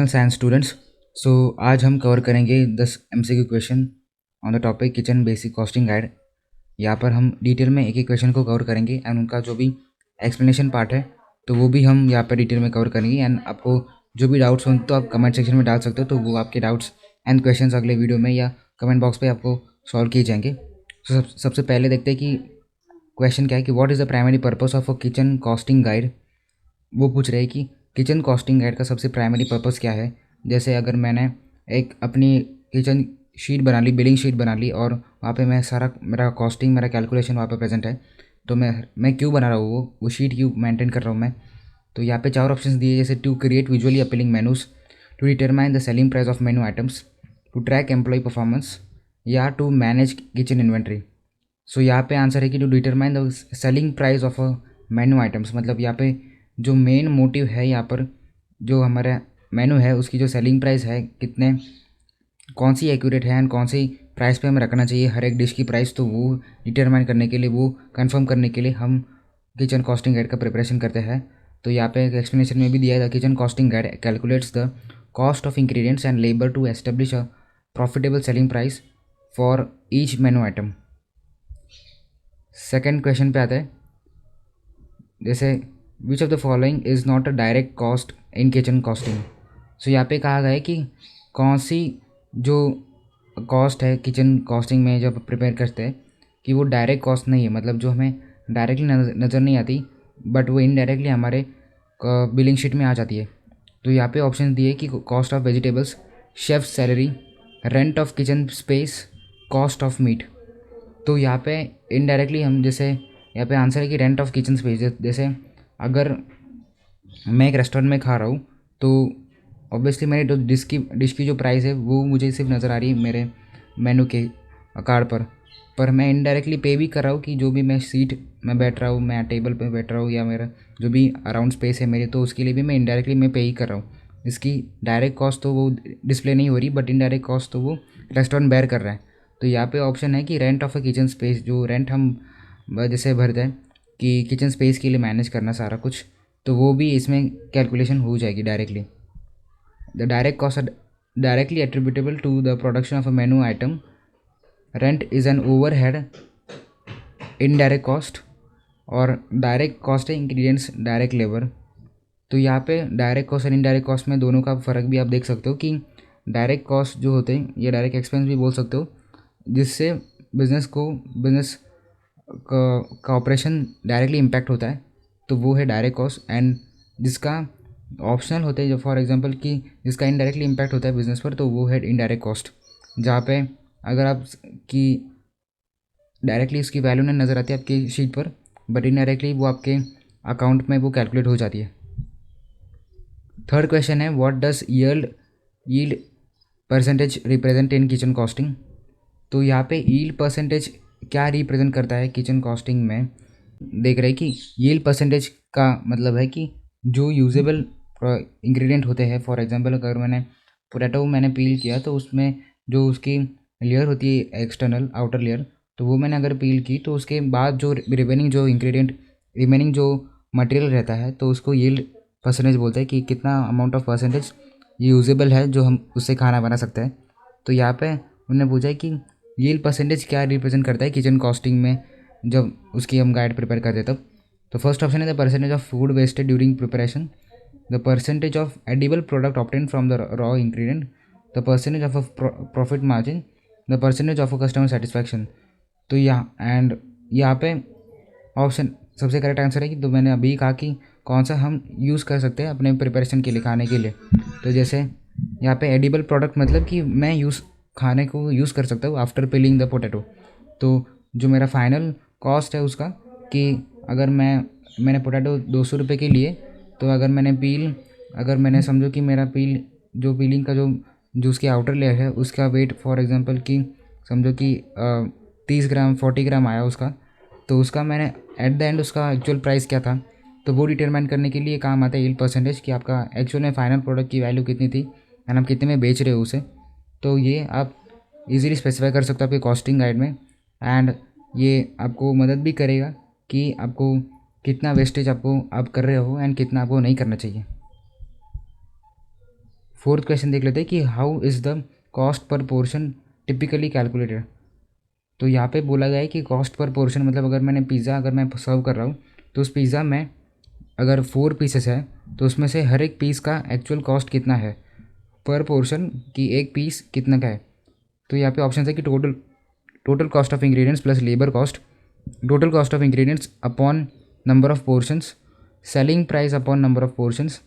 International science students. सो आज हम cover करेंगे 10 MCQ question on the topic kitchen basic costing guide. यहाँ पर हम डिटेल में एक एक क्वेश्चन को कवर करेंगे एंड उनका जो भी एक्सप्लेनेशन पार्ट है तो वो भी हम यहाँ पर डिटेल में कवर करेंगे। एंड आपको जो भी डाउट्स हो तो आप कमेंट सेक्शन में डाल सकते हो, तो वो आपके डाउट्स एंड क्वेश्चन अगले वीडियो में या कमेंट बॉक्स पर आपको सॉल्व किए जाएंगे। तो सबसे पहले देखते हैं कि क्वेश्चन क्या है कि what is the primary purpose of a kitchen costing guide. वो पूछ रहे हैं कि किचन कॉस्टिंग गाइड का सबसे प्राइमरी पर्पस क्या है। जैसे अगर मैंने एक अपनी किचन शीट बना ली, बिलिंग शीट बना ली, और वहाँ पे मैं सारा मेरा कॉस्टिंग, मेरा कैलकुलेशन वहाँ पे प्रेजेंट है, तो मैं क्यों बना रहा हूँ, वो शीट क्यों मेंटेन कर रहा हूँ मैं। तो यहाँ पे 4 ऑप्शंस दिए, जैसे to create visually appealing menus, to determine the selling price of menu items, to track employ performance, या to manage kitchen inventory. So यहाँ पे आंसर है कि to determine the selling price of a menu items. मतलब यहाँ पे जो main motive है, यहाँ पर जो हमारा मेनू है उसकी जो सेलिंग प्राइस है, कितने कौन सी एक्यूरेट है एंड कौन सी प्राइस पे हमें रखना चाहिए हर एक डिश की प्राइस, तो वो डिटरमाइन करने के लिए, वो कंफर्म करने के लिए हम किचन कॉस्टिंग गाइड का प्रिपरेशन करते हैं। तो यहाँ पे एक एक्सप्लेनेशन में भी दिया है, kitchen costing guide calculates the cost of ingredients and labour to establish a profitable selling price for each menu item. Second question पे आता है, जैसे which of the following is not a direct cost in kitchen costing. So यहाँ पे कहा गया है कि कौन सी जो कॉस्ट है किचन कॉस्टिंग में जब प्रिपेयर करते हैं कि वो डायरेक्ट कॉस्ट नहीं है, मतलब जो हमें डायरेक्टली नज़र नहीं आती बट वो इनडायरेक्टली हमारे बिलिंग शीट में आ जाती है। तो यहाँ पे ऑप्शन दिए कि cost of vegetables, chef salary, rent of kitchen space, cost of meat. तो यहाँ पे इनडायरेक्टली हम, जैसे यहाँ पे आंसर है कि रेंट ऑफ किचन स्पेस। जैसे अगर मैं एक रेस्टोरेंट में खा रहा हूँ तो ऑब्वियसली मेरी जो डिश की जो प्राइस है वो मुझे सिर्फ नज़र आ रही है मेरे मेनू के कार्ड पर मैं इनडायरेक्टली पे भी कर रहा हूँ कि जो भी मैं सीट में बैठ रहा हूँ, मैं टेबल पे बैठ रहा हूँ, या मेरा जो भी अराउंड स्पेस है मेरी, तो उसके लिए भी मैं इनडायरेक्टली मैं पे ही कर रहा हूँ। इसकी डायरेक्ट कॉस्ट तो वो डिस्प्ले नहीं हो रही, बट इनडायरेक्ट कॉस्ट तो वो रेस्टोरेंट बेयर कर रहा है। तो यहाँ पे ऑप्शन है कि rent of a kitchen space, जो रेंट हम जैसे भरते हैं कि किचन स्पेस के लिए मैनेज करना सारा कुछ, तो वो भी इसमें कैलकुलेशन हो जाएगी directly. The direct cost are directly attributable to the production of a menu item. Rent is an overhead indirect cost, और डायरेक्ट कॉस्ट है इंग्रेडिएंट्स, डायरेक्ट लेबर। तो यहाँ पे डायरेक्ट कॉस्ट और इनडायरेक्ट कॉस्ट में दोनों का फ़र्क भी आप देख सकते हो कि डायरेक्ट कॉस्ट जो होते हैं, ये डायरेक्ट एक्सपेंस भी बोल सकते हो, जिससे बिजनेस का ऑपरेशन डायरेक्टली इम्पैक्ट होता है, तो वो है डायरेक्ट कॉस्ट। एंड जिसका ऑप्शनल होते हैं, जो फॉर एग्जांपल कि जिसका इनडायरेक्टली इम्पैक्ट होता है बिजनेस पर, तो वो है इनडायरेक्ट कॉस्ट, जहाँ पे अगर आप की डायरेक्टली उसकी वैल्यू नहीं नज़र आती आपकी शीट पर, बट इनडायरेक्टली वो आपके अकाउंट में वो कैलकुलेट हो जाती है। थर्ड क्वेश्चन है, what does yield percentage represent in kitchen costing. तो यहाँ पे यील्ड परसेंटेज क्या रिप्रेजेंट करता है किचन कॉस्टिंग में, देख रहे हैं कि यील्ड परसेंटेज का मतलब है कि जो यूजेबल इंग्रेडिएंट होते हैं, फॉर एग्जांपल अगर मैंने पोटैटो मैंने पील किया तो उसमें जो उसकी लेयर होती है एक्सटर्नल आउटर लेयर, तो वो मैंने अगर पील की तो उसके बाद जो रिमेनिंग जो मटेरियल रहता है, तो उसको यील्ड परसेंटेज बोलते हैं कि कितना अमाउंट ऑफ परसेंटेज यूजेबल है जो हम उससे खाना बना सकते हैं। तो यहाँ पे उन्होंने पूछा है कि यील्ड परसेंटेज क्या रिप्रेजेंट करता है किचन कॉस्टिंग में जब उसकी हम गाइड प्रिपेयर करते हैं तब। तो फर्स्ट ऑप्शन है the percentage of food wasted during preparation, the percentage of edible product obtain from the raw ingredient, the percentage of a profit margin, the percentage of a customer satisfaction. तो यहाँ पे option सबसे correct answer है कि, तो मैंने अभी कहा कि कौन सा हम यूज़ कर सकते हैं अपने प्रिपरेशन के लिए, खाने के लिए। तो जैसे यहाँ पे एडिबल प्रोडक्ट मतलब कि मैं खाने को यूज़ कर सकता हूँ आफ्टर पीलिंग द पोटैटो। तो जो मेरा फाइनल कॉस्ट है उसका, कि अगर मैंने पोटैटो 200 रुपये के लिए, तो अगर मैंने समझो कि मेरा जो पीलिंग का जो उसकी आउटर लेयर है उसका वेट फॉर एग्जांपल कि समझो कि 30 ग्राम 40 ग्राम आया उसका, तो उसका मैंने एट द एंड उसका एक्चुअल प्राइस क्या था, तो वो डिटरमाइन करने के लिए काम आता है यील्ड परसेंटेज, कि आपका एक्चुअल में फाइनल प्रोडक्ट की वैल्यू कितनी थी एंड आप कितने में बेच रहे हो उसे। तो ये आप इजीली स्पेसिफाई कर सकते हो आपकी कॉस्टिंग गाइड में, एंड ये आपको मदद भी करेगा कि आपको कितना वेस्टेज आप कर रहे हो एंड कितना आपको नहीं करना चाहिए। फोर्थ क्वेश्चन देख लेते हैं कि how is the cost per portion typically calculated. तो यहाँ पे बोला गया है कि कॉस्ट पर पोर्शन मतलब अगर मैंने पिज़्ज़ा अगर मैं सर्व कर रहा हूँ तो उस पिज़्ज़ा में अगर 4 पीसेस है तो उसमें से हर एक पीस का एक्चुअल कॉस्ट कितना है पर पोर्शन की एक पीस कितना का है। तो यहाँ पे ऑप्शन है कि total cost of ingredients plus labour cost, total cost of ingredients upon number of portions, selling price upon number of portions,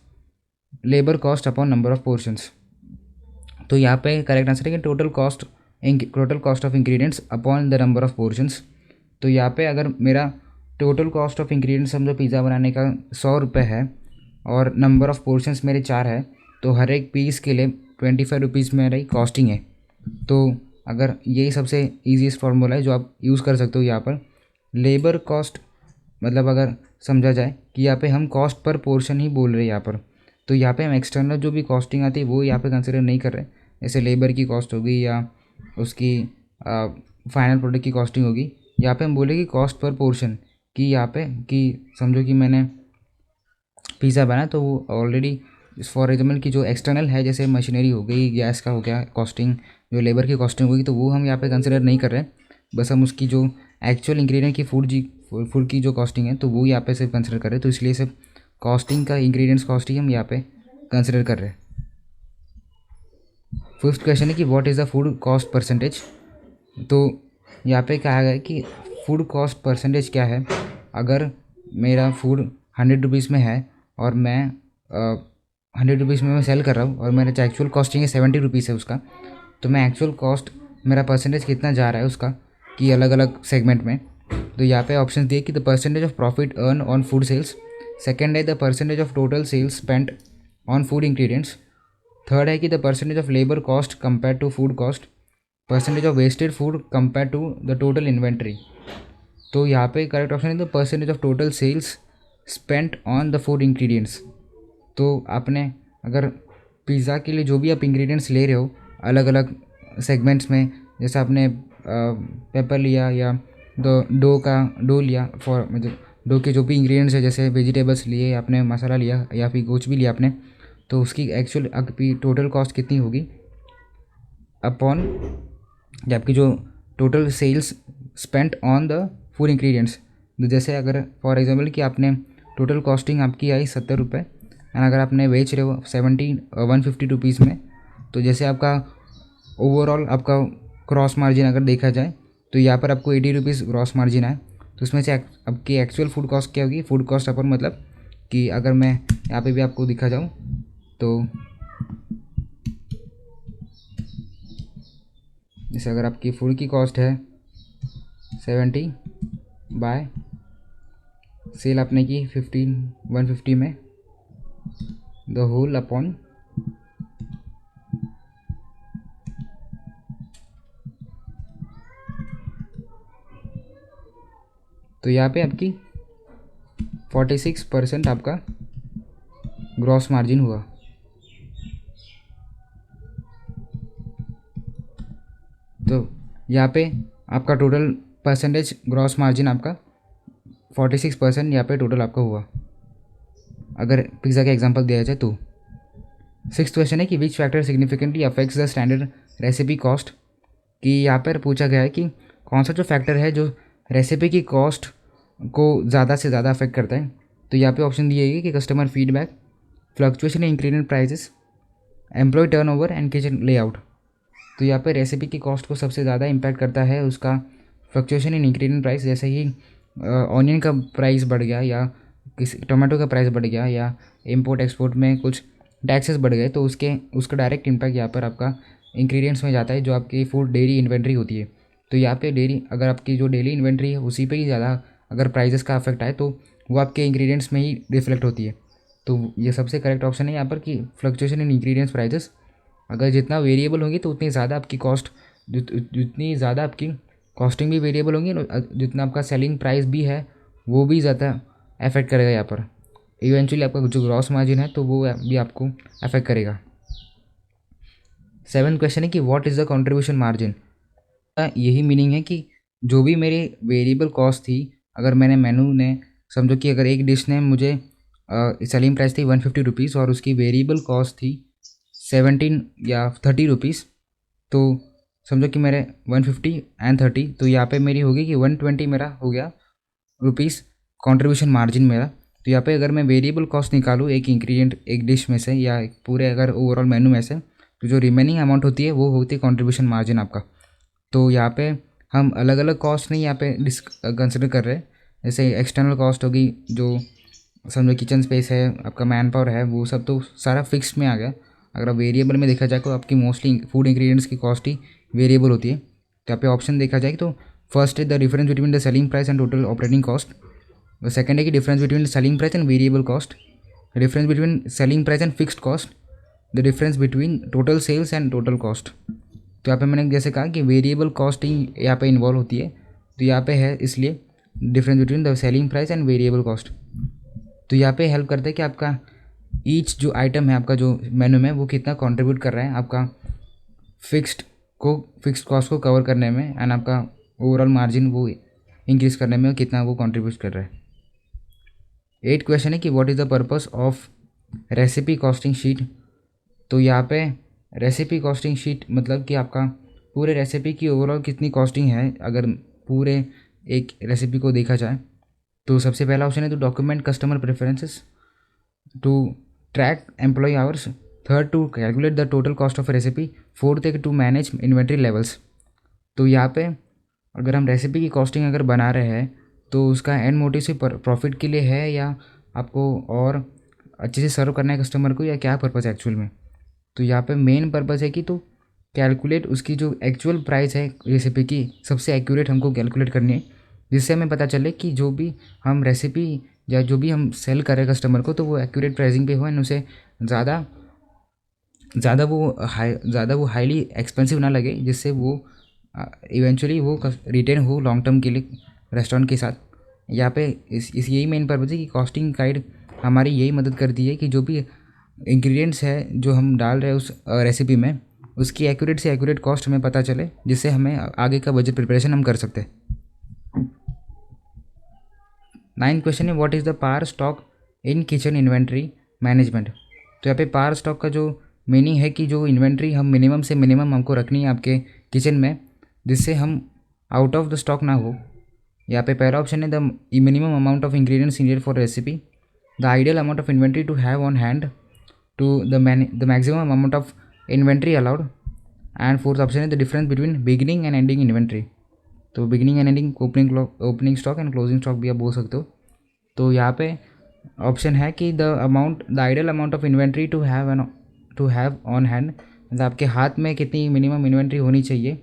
labour cost upon number of portions. तो यहाँ पे करेक्ट आंसर है कि total cost of ingredients upon the number of portions. तो यहाँ पे अगर मेरा टोटल कॉस्ट ऑफ इंग्रेडिएंट्स समझो पिज़्ज़ा बनाने का 100 रुपये है और नंबर ऑफ पोर्शंस मेरे 4 है तो हर एक पीस के लिए 25 रुपीज़ मेरी कॉस्टिंग है। तो अगर यही सबसे ईजीएस्ट फार्मूला है जो आप यूज़ कर सकते हो यहाँ पर। लेबर कॉस्ट मतलब अगर समझा जाए कि यहाँ पे हम कॉस्ट पर पोर्शन ही बोल रहे हैं यहाँ पर, तो यहाँ पे हम एक्सटर्नल जो भी कॉस्टिंग आती है वो यहाँ पे कंसिडर नहीं कर रहे। जैसे लेबर की कॉस्ट होगी या उसकी फाइनल प्रोडक्ट की कॉस्टिंग होगी, यहाँ पे हम बोलेंगे कॉस्ट पर पोर्शन कि यहाँ पे कि समझो कि मैंने पिज़्ज़ा बनाया तो वो ऑलरेडी फॉर एग्जाम्पल की जो एक्सटर्नल है जैसे मशीनरी हो गई, गैस का हो गया कॉस्टिंग, जो लेबर की कॉस्टिंग होगी तो वो हम यहाँ पे कंसिडर नहीं कर रहे। बस हम उसकी जो एक्चुअल इंग्रेडिएंट की फूड की जो कॉस्टिंग है तो वो यहाँ पे सिर्फ कंसिडर कर रहे हैं। तो इसलिए सिर्फ कॉस्टिंग का इंग्रेडिएंट्स कॉस्ट ही हम यहाँ पे कंसिडर कर रहे हैं। फिफ्थ क्वेश्चन है कि what is the food cost percentage. तो यहाँ पे कहा गया है कि फूड कॉस्ट परसेंटेज क्या है। अगर मेरा फूड 100 रुपीज़ में है और मैं 100 रुपीज़ में मैं सेल कर रहा हूँ और मेरा एक्चुअल कॉस्टिंग है 70 रुपीज़ है उसका, तो मैं एक्चुअल कॉस्ट मेरा परसेंटेज कितना जा रहा है उसका कि अलग अलग सेगमेंट में। तो यहाँ पे ऑप्शन दिए कि the percentage of profit earn on food sales, second है the percentage of total sales spent on food ingredients, third है कि the percentage of labour cost compare to food cost, percentage of wasted food compare to the total inventory. तो यहाँ पे correct option है the percentage of total sales spent on the food ingredients. तो आपने अगर pizza के लिए जो भी आप इंग्रेडिएंट्स ले रहे हो अलग अलग सेगमेंट्स में, जैसे आपने पेपर लिया या डो लिया फॉर मतलब डो के जो भी इंग्रेडिएंट्स है जैसे वेजिटेबल्स लिए, आपने मसाला लिया या फिर कुछ भी लिया आपने, तो उसकी एक्चुअल आपकी टोटल कॉस्ट कितनी होगी अपॉन आपकी जो total sales spent on the food ingredients. जैसे अगर फॉर एग्जांपल कि आपने टोटल कॉस्टिंग आपकी आई 70 रुपये एंड अगर आपने बेच रहे हो 150 रुपीज़ में, तो जैसे आपका ओवरऑल आपका क्रॉस मार्जिन अगर देखा जाए तो यहाँ पर आपको 80 रुपीज़ क्रॉस मार्जिन आए। तो उसमें से आपकी एक्चुअल फूड कॉस्ट क्या होगी, फूड कॉस्ट अपन मतलब कि अगर मैं यहाँ पे भी आपको दिखा जाऊँ तो जैसे अगर आपकी फूड की कॉस्ट है 70 बाय सेल आपने की 150 में द होल अपॉन तो यहाँ पे आपकी 46% आपका ग्रॉस मार्जिन हुआ। तो यहाँ पे आपका टोटल परसेंटेज ग्रॉस मार्जिन आपका 46% यहाँ पे टोटल आपका हुआ अगर पिज़्ज़ा का एग्जांपल दिया जाए तो। सिक्स्थ क्वेश्चन है कि which factor significantly affects the standard recipe cost. कि यहाँ पर पूछा गया है कि कौन सा जो फैक्टर है जो रेसिपी की कॉस्ट को ज़्यादा से ज़्यादा अफेक्ट करता है। तो यहाँ पे ऑप्शन दिए गए कि customer feedback, fluctuation in ingredient prices, employ turnover and kitchen layout. तो यहाँ पे रेसिपी की कॉस्ट को सबसे ज़्यादा इम्पैक्ट करता है उसका फ्लक्चुएशन इन इंग्रेडिएंट प्राइस। जैसे ही ऑनियन का प्राइस बढ़ गया या किसी टमाटो का प्राइस बढ़ गया या इम्पोर्ट एक्सपोर्ट में कुछ टैक्सेस बढ़ गए तो उसका डायरेक्ट इम्पैक्ट यहाँ पर आपका इंग्रेडिएंट्स में जाता है जो आपकी फूड डेली इन्वेंट्री होती है। तो यहाँ पे डेली अगर आपकी जो डेली इन्वेंट्री है उसी पे ही ज़्यादा अगर प्राइजेस का अफेक्ट आए तो वो आपके इंग्रेडिएंट्स में ही रिफ्लेक्ट होती है। तो ये सबसे करेक्ट ऑप्शन है यहाँ पर कि फ्लक्चुएशन इन इंग्रेडिएंट्स प्राइजेस। अगर जितना वेरिएबल होंगी तो उतनी ज़्यादा आपकी कॉस्ट जितनी ज़्यादा आपकी कॉस्टिंग भी वेरिएबल होंगी, जितना आपका सेलिंग प्राइस भी है वो भी ज़्यादा अफेक्ट करेगा यहाँ पर। इवेंचुअली आपका जो ग्रॉस मार्जिन है तो वो भी आपको अफेक्ट करेगा। सेवन्थ क्वेश्चन है कि what is the contribution margin. यही मीनिंग है कि जो भी मेरी वेरिएबल कॉस्ट थी, अगर मैंने मेनू ने समझो कि अगर एक डिश ने मुझे सेलिंग प्राइस थी 150 रुपीज़ और उसकी वेरिएबल कॉस्ट थी 17 या 30 रुपीज़, तो समझो कि मेरे 150 एंड 30, तो यहाँ पे मेरी होगी कि 120 मेरा हो गया रुपीज़ कंट्रीब्यूशन मार्जिन मेरा। तो यहाँ पे अगर मैं वेरिएबल कॉस्ट निकालूँ एक इंग्रेडिएंट एक डिश में से या एक पूरे अगर ओवरऑल मेनू में से, तो जो रिमेनिंग अमाउंट होती है वो होती है कंट्रीब्यूशन मार्जिन आपका। तो यहाँ पे हम अलग अलग कॉस्ट नहीं यहाँ पे कंसिडर कर रहे हैं। जैसे एक्सटर्नल कॉस्ट होगी, जो समझो किचन स्पेस है, आपका मैन पावर है, वो सब तो सारा फिक्स्ड में आ गया। अगर आप वेरिएबल में देखा जाए तो आपकी मोस्टली फूड इंग्रेडिएंट्स की कॉस्ट ही वेरिएबल होती है। तो यहाँ पे ऑप्शन देखा जाए तो first is the difference between the selling price and total operating cost. Second है कि difference between selling price and variable cost, difference between selling price and fixed cost, the difference between total sales and total cost. तो यहाँ पे मैंने जैसे कहा कि variable costing यहाँ पे इन्वॉल्व होती है, तो यहाँ पे है इसलिए difference between the selling price and variable cost. तो यहाँ पे हेल्प करता है कि आपका ईच जो आइटम है आपका जो मेनू में वो कितना कंट्रीब्यूट कर रहा है आपका फिक्स्ड कॉस्ट को कवर करने में, एंड आपका ओवरऑल मार्जिन वो इंक्रीज करने में कितना वो कंट्रीब्यूट कर रहा है। 8 क्वेश्चन है कि what is the purpose of recipe costing sheet. तो यहाँ पे रेसिपी कॉस्टिंग शीट मतलब कि आपका पूरे रेसिपी की ओवरऑल कितनी कॉस्टिंग है अगर पूरे एक रेसिपी को देखा जाए। तो सबसे पहला ऑप्शन है to document customer preferences, to track employ hours, third to calculate the total cost of recipe, fourth है टू मैनेज इन्वेंट्री लेवल्स। तो यहाँ पे अगर हम रेसिपी की कॉस्टिंग अगर बना रहे हैं तो उसका एंड मोटिव सिर्फ प्रॉफिट के लिए है या आपको और अच्छे से सर्व करना है कस्टमर को, या क्या पर्पज़ है एक्चुअल में। तो यहाँ पे मेन पर्पज़ है कि तो कैलकुलेट उसकी जो एक्चुअल प्राइस है रेसिपी की सबसे एक्यूरेट हमको कैलकुलेट करनी है, जिससे हमें पता चले कि जो भी हम रेसिपी या जो भी हम सेल कर रहे हैं कस्टमर को तो वो एक्यूरेट प्राइसिंग पे हो एंड उसे ज़्यादा वो हाईली एक्सपेंसिव ना लगे, जिससे वो इवेंचुअली वो रिटेन हो लॉन्ग टर्म के लिए रेस्टोरेंट के साथ। यहाँ पे इस यही मेन पर्पज़ है कि कॉस्टिंग गाइड हमारी यही मदद करती है कि जो भी इंग्रेडिएंट्स है जो हम डाल रहे हैं उस रेसिपी में उसकी एक्यूरेट से एक्यूरेट कॉस्ट हमें पता चले, जिससे हमें आगे का बजट प्रिपरेशन हम कर सकते हैं। 9 क्वेश्चन है what is the power stock in kitchen inventory management. तो यहाँ पे पावर स्टॉक का जो मीनिंग है कि जो इन्वेंट्री हम मिनिमम से मिनिमम हमको रखनी है आपके किचन में, जिससे हम आउट ऑफ द स्टॉक ना हो। यहाँ पे पहला ऑप्शन है the minimum amount of ingredients needed for recipe, the ideal amount of inventory to have on hand, to the maximum amount of inventory allowed, and fourth option है the difference between beginning and ending inventory. तो beginning and ending opening stock and closing stock भी आप बोल सकते हो। तो यहाँ पे ऑप्शन है कि the ideal amount of inventory to have on hand, मतलब आपके हाथ में कितनी मिनिमम इन्वेंट्री होनी चाहिए,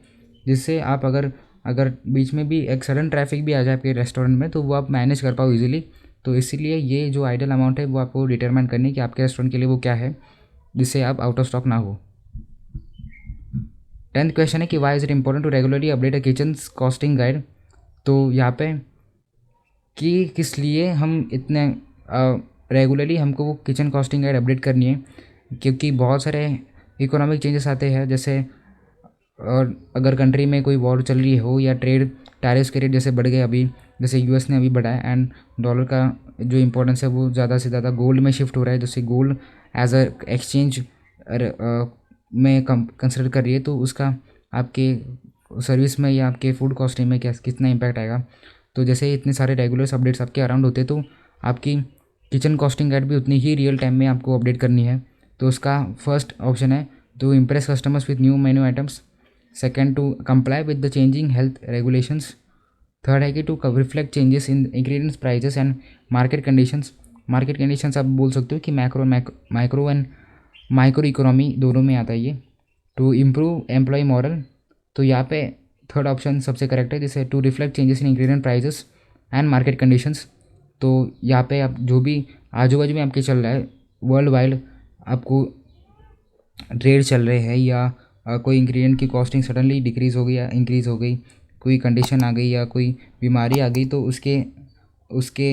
जिससे आप अगर बीच में भी एक सडन ट्रैफिक भी आ जाए आपके रेस्टोरेंट में तो वो आप मैनेज कर पाओ इजीली। तो इसीलिए ये जो आइडियल अमाउंट है वो आपको डिटरमाइन करनी है कि आपके रेस्टोरेंट के लिए वो क्या है, जिससे आप आउट ऑफ स्टॉक ना हो। 10th क्वेश्चन है कि why is it important to regularly update a kitchen costing guide. तो यहाँ पे कि किस लिए हम इतने रेगुलरली हमको वो किचन कॉस्टिंग गाइड अपडेट करनी है, क्योंकि बहुत सारे इकोनॉमिक चेंजेस आते हैं। जैसे और अगर कंट्री में कोई वॉर चल रही हो या ट्रेड टैरिफ्स के रेट जैसे बढ़ गए अभी, जैसे यूएस ने अभी बढ़ाया, एंड डॉलर का जो इम्पोर्टेंस है वो ज़्यादा से ज़्यादा गोल्ड में शिफ्ट हो रहा है, जैसे गोल्ड एज अ एक्सचेंज में कंसिडर कर रही है, तो उसका आपके सर्विस में या आपके फूड कॉस्टिंग में क्या कितना इम्पैक्ट आएगा। तो जैसे इतने सारे रेगुलर्स अपडेट्स आपके अराउंड होते तो आपकी किचन कॉस्टिंग गाइड भी उतनी ही रियल टाइम में आपको अपडेट करनी है। तो उसका फर्स्ट ऑप्शन है to impress customers with new menu items, second to comply with the changing health regulations, third है कि to reflect changes in ingredients prices and market conditions. Market conditions आप बोल सकते हो कि माइक्रो एंड माइक्रो इकोनॉमी दोनों में आता है ये। टू इम्प्रूव एम्प्लॉय मॉरल, तो यहाँ पे थर्ड ऑप्शन सबसे करेक्ट है, जैसे to reflect changes in ingredient prices and market conditions. तो यहाँ पे आप जो भी आजू बाजू में आपके चल रहा है वर्ल्ड वाइड आपको ट्रेड चल रहे हैं या कोई इंग्रेडिएंट की कॉस्टिंग सडनली डिक्रीज़ हो गई या इंक्रीज़ हो गई, कोई कंडीशन आ गई या कोई बीमारी आ गई, तो उसके उसके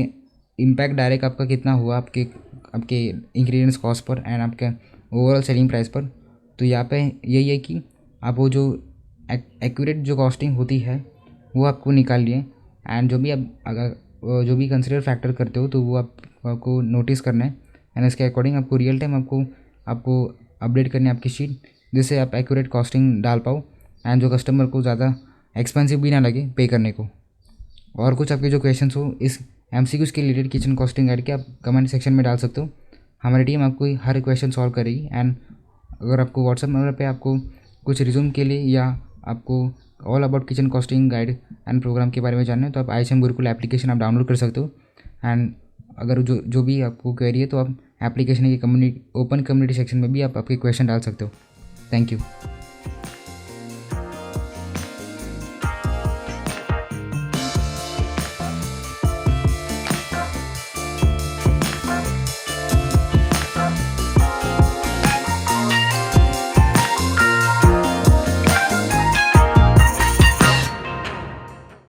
इम्पैक्ट डायरेक्ट आपका कितना हुआ आपके आपके इंग्रेडिएंट्स कॉस्ट पर एंड आपके ओवरऑल सेलिंग प्राइस पर। तो यहाँ पे यही है कि आप वो जो एक्यूरेट जो कॉस्टिंग होती है वो आपको निकालिए, एंड जो भी आप अगर जो भी कंसिडर फैक्टर करते हो तो वो आपको नोटिस करना है, एंड इसके अकॉर्डिंग आपको रियल टाइम आपको अपडेट करनी है आपकी शीट, जिससे आप एक्यूरेट कॉस्टिंग डाल पाओ एंड जो कस्टमर को ज़्यादा एक्सपेंसिव भी ना लगे पे करने को। और कुछ आपके जो क्वेश्चंस हो इस MCQs के रिलेटेड किचन कॉस्टिंग गाइड के, आप कमेंट सेक्शन में डाल सकते हो। हमारी टीम आपको हर क्वेश्चन सॉल्व करेगी। एंड अगर आपको व्हाट्सएप नंबर पे आपको कुछ रिज्यूम के लिए या आपको all about kitchen costing guide and program के बारे में जानना है तो आप IHM गुरुकुल एप्लीकेशन आप डाउनलोड कर सकते हो। एंड अगर जो भी आपको क्वेरी है तो आप एप्लीकेशन की कम्युनिटी ओपन कम्युनिटी सेक्शन में भी आप आपके क्वेश्चन डाल सकते हो। Thank you.